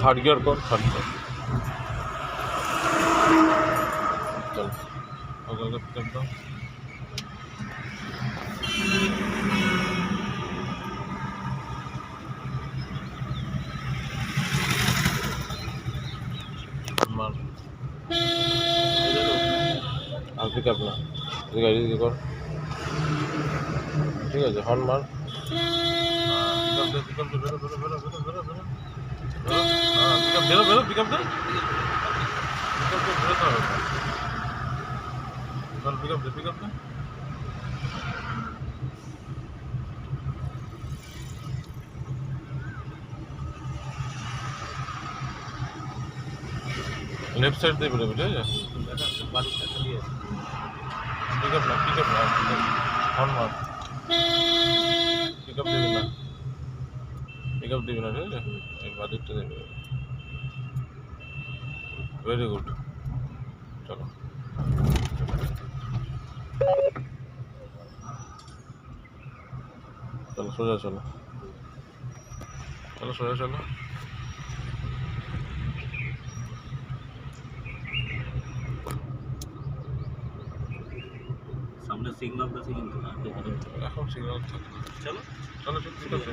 Third gear কর, third gear. চল ওকে ওকে pick up দাও। মার আর পিক আপ না, গাড়ি দিকে কর। ঠিক আছে, হর্ন মার। পিক আপ দে, বেরো বেরো বেরো বেরো বেরো বেরো বেরো। পিক আপ বেরো বেরো, পিক আপ দে, পিক আপ দে, বেরোতে হবে। চল পিক আপ দে, পিক আপ দে। लेफ्ट साइड दे बेटा बेटा बारिश का चलिए पिकअप ना हॉर्न मार पिकअप दे ना ठीक है एक बात इतना दे वेरी गुड चलो चलो सोजा चलो चलो सोजा चलो सामने सिग्नल का सिग्नल এখন সিগন্যাল চলো চলো চলো